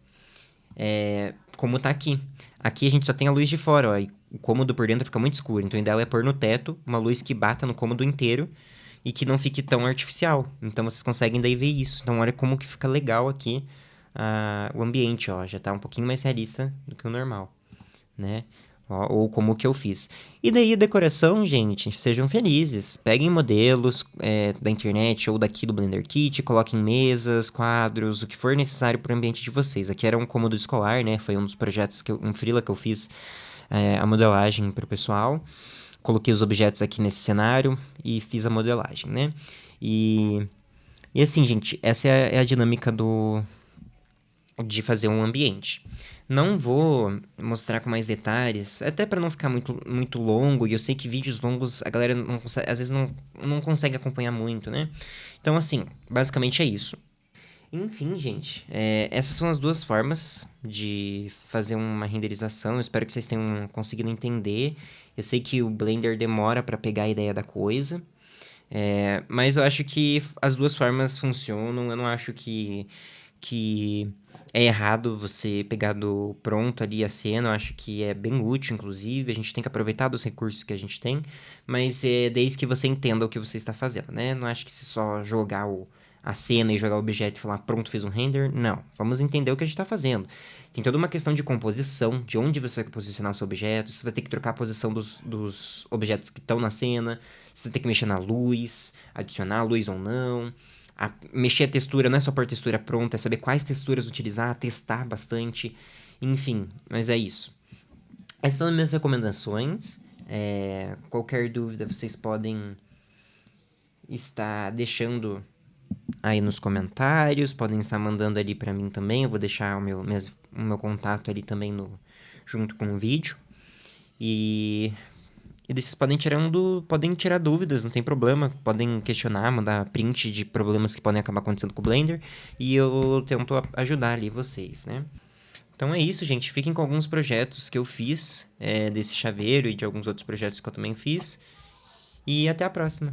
Como tá aqui. Aqui a gente só tem a luz de fora, ó, e o cômodo por dentro fica muito escuro. Então o ideal é pôr no teto uma luz que bata no cômodo inteiro e que não fique tão artificial. Então vocês conseguem daí ver isso. Então olha como que fica legal aqui o ambiente, ó. Já tá um pouquinho mais realista do que o normal, né? Ou como que eu fiz. E daí a decoração, gente, sejam felizes. Peguem modelos da internet ou daqui do Blender Kit, coloquem mesas, quadros, o que for necessário para o ambiente de vocês. Aqui era um cômodo escolar, né? Foi um dos projetos, um freela que eu fiz a modelagem para o pessoal. Coloquei os objetos aqui nesse cenário e fiz a modelagem, né? E assim, gente, essa é a dinâmica de fazer um ambiente. Não vou mostrar com mais detalhes, até para não ficar muito longo, e eu sei que vídeos longos a galera não consegue, às vezes não consegue acompanhar muito, né? Então, assim, basicamente é isso. Enfim, gente, essas são as duas formas de fazer uma renderização. Eu espero que vocês tenham conseguido entender. Eu sei que o Blender demora para pegar a ideia da coisa, mas eu acho que as duas formas funcionam. Eu não acho que é errado você pegar do pronto ali a cena. Eu acho que é bem útil, inclusive. A gente tem que aproveitar dos recursos que a gente tem, mas desde que você entenda o que você está fazendo, né? Não acho que se só jogar a cena e jogar o objeto e falar, pronto, fiz um render. Não, vamos entender o que a gente está fazendo. Tem toda uma questão de composição, de onde você vai posicionar o seu objeto. Você vai ter que trocar a posição dos objetos que estão na cena. Você vai ter que mexer na luz, adicionar luz ou não. Mexer a textura não é só por textura pronta, é saber quais texturas utilizar, testar bastante, enfim, mas é isso. Essas são as minhas recomendações. Qualquer dúvida vocês podem estar deixando aí nos comentários, podem estar mandando ali para mim também. Eu vou deixar o meu contato ali também junto com o vídeo. E vocês podem tirar dúvidas, não tem problema. Podem questionar, mandar print de problemas que podem acabar acontecendo com o Blender. E eu tento ajudar ali vocês, né? Então é isso, gente. Fiquem com alguns projetos que eu fiz desse chaveiro e de alguns outros projetos que eu também fiz. E até a próxima.